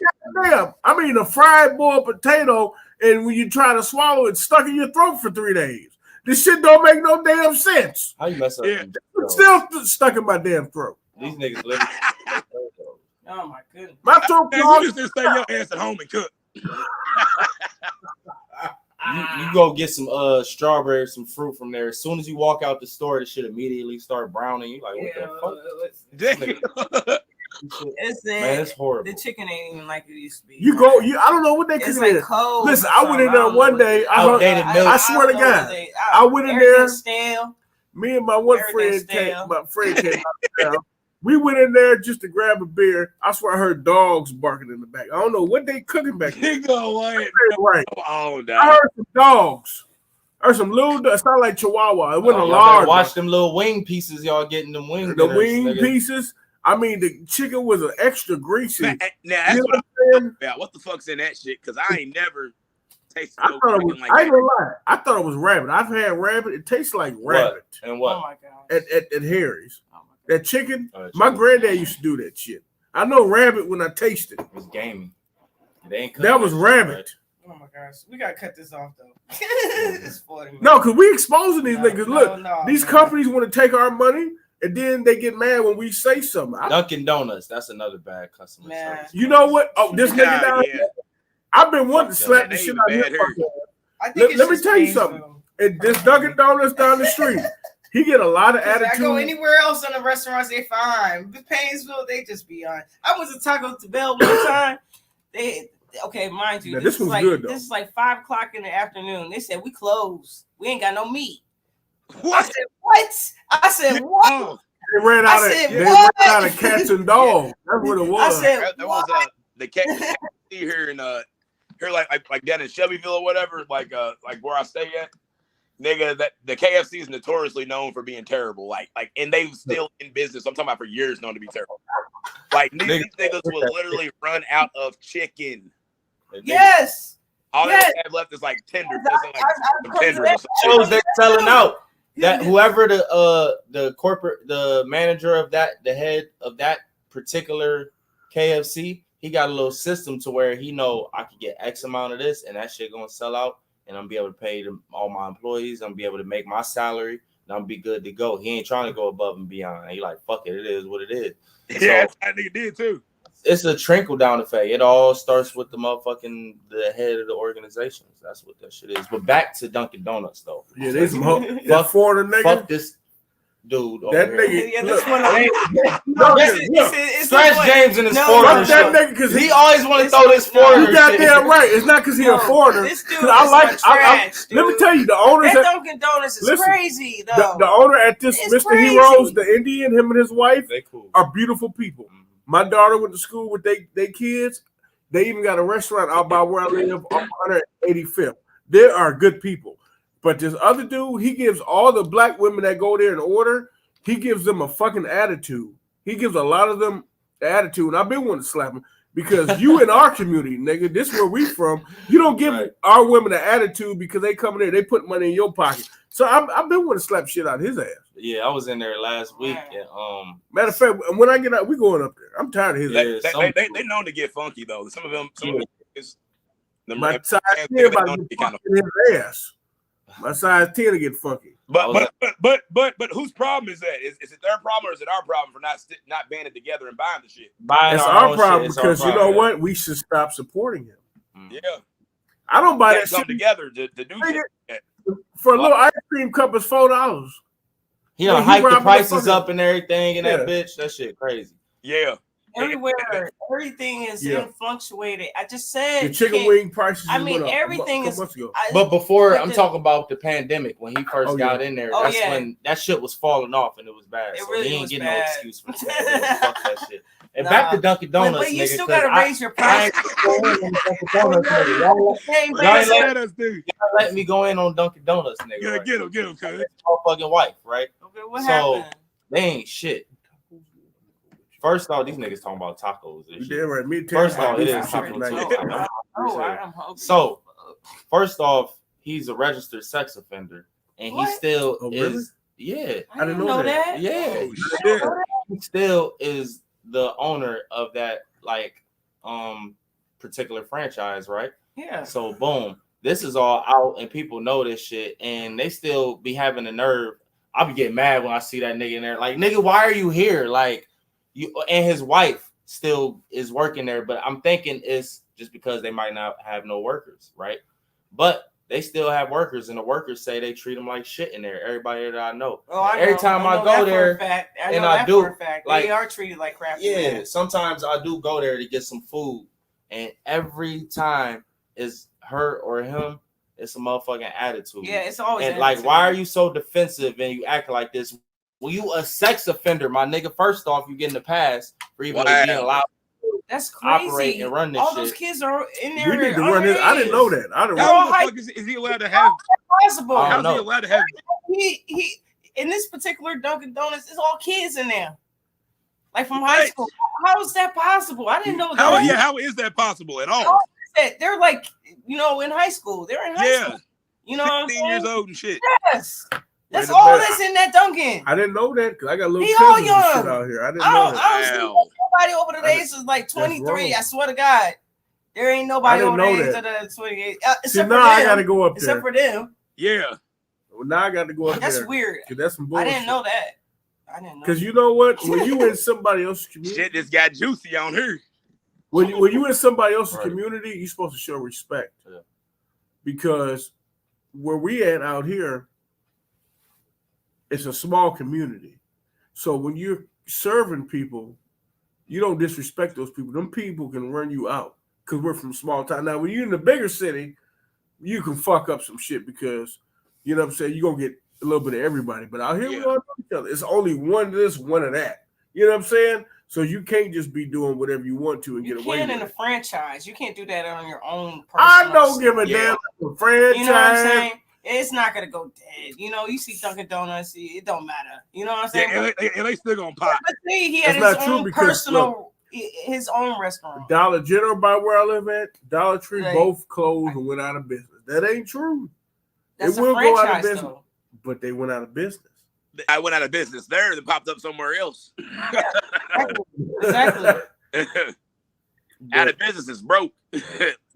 damn, I mean, a fried boiled potato, and when you try to swallow it, stuck in your throat for 3 days. This shit don't make no damn sense. How you mess up? Yeah. It's still stuck in my damn throat. These niggas live. Oh my goodness. My throat man, clogged. you just stay your ass at home and cook. You go get some strawberries, some fruit from there. As soon as you walk out the store, the shit immediately start browning. You like, what the fuck? Damn. Man, it's horrible. The chicken ain't even like it used to be. I don't know what they It's cooking like there. cold. Listen, I went in there one day. I swear to God, I went in there. Stale. Me and my one friend came. We went in there just to grab a beer. I swear I heard dogs barking in the back. I don't know what they cooking back there. Right. Oh, I heard some dogs. I heard some little dogs. It sounded like Chihuahua. It wasn't a large. Watch them little wing pieces. Y'all getting them wing. The wing pieces. I mean, the chicken was an extra greasy. Now that's what I'm talking about. What the fuck's in that shit? Because I ain't never tasted no chicken like that. I ain't gonna lie. I thought it was rabbit. I've had rabbit. It tastes like rabbit. And what? Oh my god. At Harry's. That chicken, my granddad used to do that shit. I know rabbit when I taste it. It was gamey. That was rabbit. Oh my gosh, we gotta cut this off though. It's 40 minutes. No, because we exposing these niggas. Look, these companies want to take our money, and then they get mad when we say something. Dunkin' Donuts, that's another bad customer service. You know what? Oh, this nigga down here. I've been wanting to slap the shit out of him. Let me tell you something. And this Dunkin' Donuts down the street. He get a lot of attitude. I go anywhere else in the restaurants, they fine. But Painesville, they just be on. I went to Taco Bell one time. Mind you, now, this was like, good though. This is like 5 o'clock in the afternoon. They said we closed. We ain't got no meat. What? I said what? I said what? They ran out of cats and dogs. That's what it was. I said that was the KFC here in here like down in Shelbyville or whatever, like where I stay at. Nigga, that the KFC is notoriously known for being terrible. Like, and they still in business. I'm talking about for years known to be terrible. Like these niggas will literally run out of chicken. Yes. All they have left is like tenders. Some tenders or something. They're selling out. That whoever the corporate, the manager of that, the head of that particular KFC, he got a little system to where he know I could get X amount of this and that shit gonna sell out. And I'm gonna be able to pay all my employees. I'm gonna be able to make my salary, and I'm gonna be good to go. He ain't trying to go above and beyond. He like, fuck it, it is what it is. Yeah, so, I think it did too. It's a trickle down effect. It all starts with the head of the organizations. That's what that shit is. But back to Dunkin' Donuts though. Yeah, this fuck foreigner nigga. Fuck this dude. That nigga. Yeah, this one. Stretch James and his foreigner. Fuck that nigga because he always want to throw this foreigner. You goddamn right. It's not because he a foreigner. This dude is trash. Let me tell you, the owners at Dunkin' Donuts is crazy though. The owner at this Mr. Heroes, the Indian, him and his wife, are beautiful people. Mm-hmm. My daughter went to school with they kids. They even got a restaurant out by where I live on 185th. They are good people. But this other dude, he gives all the black women that go there and order, he gives them a fucking attitude. He gives a lot of them attitude. And I've been wanting to slap him because you in our community, nigga, this is where we from. You don't give our women an attitude because they come in there, they put money in your pocket. So I've been wanting to slap shit out of his ass. Yeah, I was in there last week. And, matter of fact, when I get out, we going up there. I'm tired of his ass. They known to get funky though. Some of them is my size 10 about to get funky in his ass. My size 10 to get funky. But whose problem is that? Is it their problem or is it our problem for not banding together and buying the shit? It's our problem because you know what? We should stop supporting him. Yeah. I don't buy that shit. Come together to do shit. For a little ice cream cup is $4. He done hike the prices up and everything and that bitch. That shit crazy. Yeah. Everywhere, everything is fluctuated. I just said the chicken wing prices. I mean, everything is. But before, I'm talking about the pandemic when he first got in there. That's when that shit was falling off and it was bad. So he ain't getting no excuse for that. Fuck that shit. And back to Dunkin' Donuts, but you still gotta raise your price. Y'all let me go in on Dunkin' Donuts, nigga. Yeah, get him, cuz. My fucking wife, right? Okay, what happened? They ain't shit. First off, these niggas talking about tacos. First off, it is tacos. So, first off, he's a registered sex offender, and he still is. Yeah, I didn't know that. Yeah, he still is the owner of that particular franchise, right? Yeah. So, boom, this is all out, and people know this shit, and they still be having the nerve. I'll be getting mad when I see that nigga in there. Like, nigga, why are you here? Like. You and his wife still is working there, but I'm thinking it's just because they might not have no workers, right? But they still have workers, and the workers say they treat them like shit in there. Everybody that I know. Oh, Every time I go there, and I do, they are treated like crap. Yeah, sometimes I do go there to get some food, and every time it's her or him, it's a motherfucking attitude. Yeah, it's always and like, why are you so defensive and you act like this? Well, you a sex offender, my nigga. First off, you getting the pass for even being allowed. That's crazy. Operate and run this all shit. Those kids are in there. We need to run this. I didn't know that. I don't know. How the fuck is he allowed to have? Possible. How's he allowed to have? He in this particular Dunkin' Donuts, it's all kids in there, like from high school. How is that possible? I didn't know that. How is that possible at all? They're like, in high school. They're in high school. You know what I'm saying? years old and shit. Yes. That's all that's in that Dunkin'. I didn't know that because I got little cousins and shit out here. I didn't know that. I don't see nobody over the age of like 23. I swear to God. There ain't nobody over the age of the 28. See, now I got to go up there. Except for them. Yeah. Well, now I got to go up there. That's weird. That's some bullshit. I didn't know that. Because you know what? When you in somebody else's community. Shit just got juicy on her. When you in somebody else's community, you're supposed to show respect. Yeah. Because where we at out here, it's a small community. So when you're serving people, you don't disrespect those people. Them people can run you out because we're from small town. Now, when you're in the bigger city, you can fuck up some shit because, you know what I'm saying, you're going to get a little bit of everybody. But out here, we all know each other. It's only one of this, one of that. You know what I'm saying? So you can't just be doing whatever you want to and get away with it. You can't in a franchise. You can't do that on your own I don't give a damn about franchise. You know what I'm saying? It's not gonna go dead. You see Dunkin' Donuts, it don't matter. You know what I'm saying? Yeah, and they still gonna pop. But see, he had his own personal, his own restaurant. Dollar General, by where I live at, Dollar Tree, both closed and went out of business. That ain't true. That's it will go out of business, though. but they went out of business. I went out of business there and popped up somewhere else. Exactly. Out of business is broke.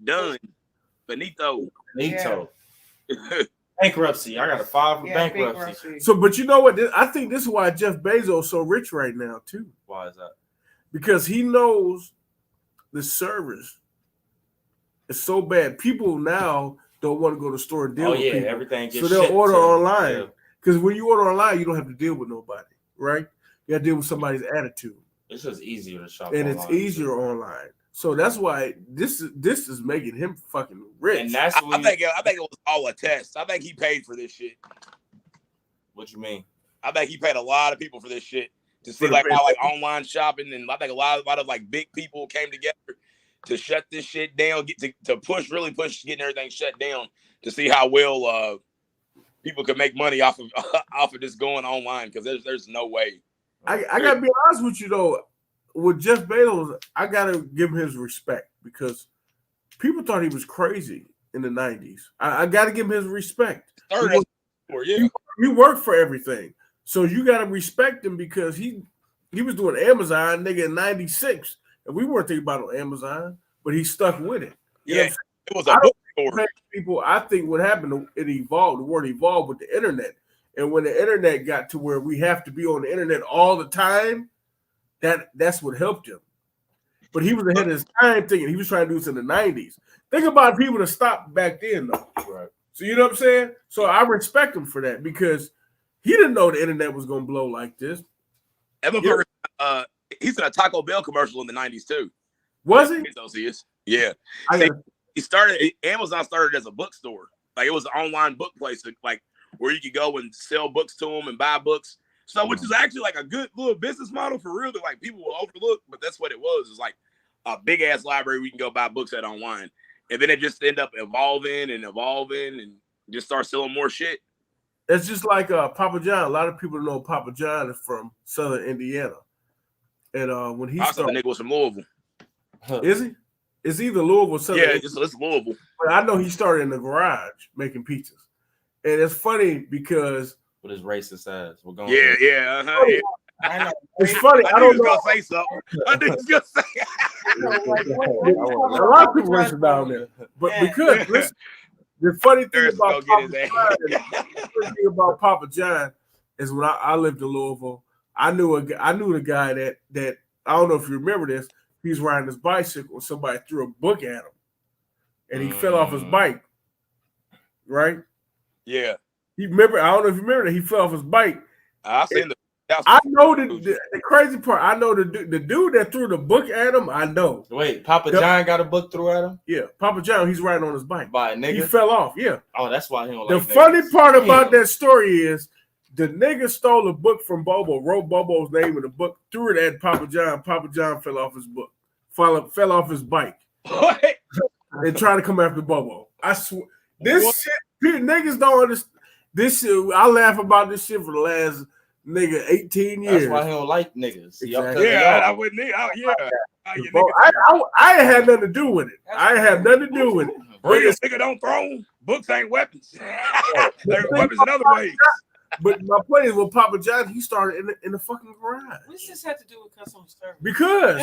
Done. Finito. Yeah. Bankruptcy. I got a file for bankruptcy. So, but you know what? I think this is why Jeff Bezos is so rich right now, too. Why is that? Because he knows the service is so bad. People now don't want to go to the store and deal with people. Everything gets so they'll order online. Because when you order online, you don't have to deal with nobody, right? You got to deal with somebody's attitude. It's just easier to shop and online. It's easier online. So that's why this is making him fucking rich. And that's I think it was all a test. I think he paid for this shit. What you mean? I think he paid a lot of people for this shit to see how online shopping, and I think a lot of like big people came together to shut this shit down, to push getting everything shut down to see how well people could make money off of this going online, because there's no way. I gotta be honest with you though. With Jeff Bezos, I gotta give him his respect because people thought he was crazy in the 90s. I gotta give him his respect. He worked for everything. So you gotta respect him because he was doing Amazon, nigga, in 96. And we weren't thinking about on Amazon, but he stuck with it. It was a bookstore. People, I think what happened, it evolved. The word evolved with the internet. And when the internet got to where we have to be on the internet all the time, that's what helped him. But he was ahead of his time thinking. He was trying to do this in the 90s. Think about people that stopped back then, though. Right. So you know what I'm saying? So I respect him for that because he didn't know the internet was going to blow like this. He's in a Taco Bell commercial in the 90s, too. Was he? He is. Yeah. Amazon started as a bookstore. Like, it was an online book place, like, where you could go and sell books to them and buy books. So, which is actually like a good little business model for real that like people will overlook, but that's what it was. It's like a big ass library we can go buy books at online, and then it just end up evolving and just start selling more shit. It's just like Papa John. A lot of people know Papa John is from Southern Indiana, and when he started, the nigga was from Louisville. Is he? It's either Louisville or Southern. Yeah, it's Louisville. But I know he started in the garage making pizzas, and it's funny because. With his racist ass. We're going. Yeah. I know. It's funny. I don't know. Gonna say something. I think he's gonna say. A lot of people racist down there, but because listen, the funny thing about Papa John is when I lived in Louisville, I knew the guy that I don't know if you remember this. He was riding his bicycle and somebody threw a book at him, and he fell off his bike. right? Yeah, He remember. I don't know if you remember that he fell off his bike. I seen the. I know the crazy part. I know the dude that threw the book at him. I know. Wait, Papa John got a book through at him? Yeah, Papa John. He's riding on his bike. By a nigga? He fell off. Yeah. Oh, that's why he don't The like funny niggas. part about that story is the nigga stole a book from Bobo, wrote Bobo's name in the book, threw it at Papa John. Papa John fell off his book, fell off his bike, What? and tried to come after Bobo. I swear, this shit, niggas don't understand. This shit, I laugh about this shit for the last 18 years. That's why he don't like niggas. Exactly. Yeah, I wouldn't. Yeah. Bro, I ain't had nothing to do with it. I ain't have nothing to do with it. Real nigga don't throw. Books ain't weapons. They're weapons in other ways. But my point is, with Papa John, he started in the fucking garage. What's this have to do with customer service? Because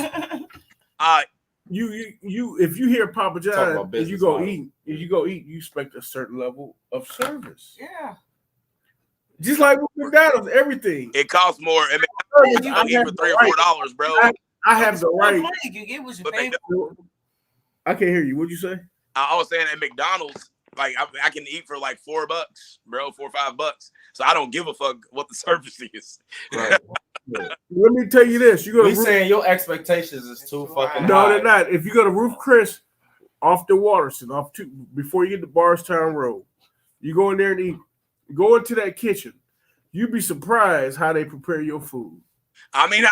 you if you hear Papa Talk John, about if you business go model. eat, you expect a certain level of service. Yeah. Just like with McDonald's, everything. it costs more. I mean, you can eat for $3 or $4, bro. I have the right. Money you get what you But pay they for. I can't hear you. What'd you say? I was saying at McDonald's, like I can eat for like $4, bro, $4 or $5. So I don't give a fuck what the service is. Right. Let me tell you this. You go to We saying your expectations is too fucking no, high. they're not. If you go to Roof Chris off the Waterson, before you get to Bardstown Road, you go in there and eat. Go into that kitchen. You'd be surprised how they prepare your food. I mean,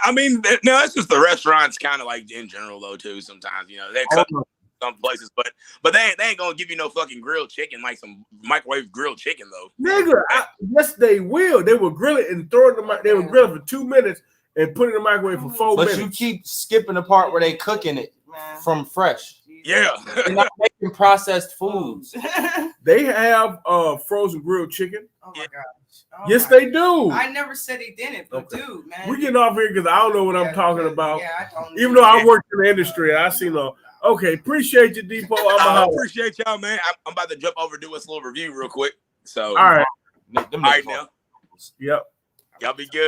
no, it's just the restaurants kind of like in general though too. Sometimes they cut some places, but they ain't gonna give you no fucking grilled chicken like some microwave grilled chicken though. Nigga, yes, they will. They will grill it and throw it in the They will grill it for 2 minutes and put it in the microwave for 4 minutes. But you keep skipping the part where they cooking it from fresh. Yeah, They're not making processed foods. They have frozen grilled chicken. Oh my gosh. Oh Yes, my they do. I never said they didn't, but Okay. dude, man. We getting off here because I don't know what I'm talking about. Yeah, I don't Even though I worked in the industry, I seen okay. Appreciate you, Depot. I I'm appreciate y'all, man. I'm about to jump over do us a little review real quick. So all right. Them all right niggas now, Yep. y'all be good.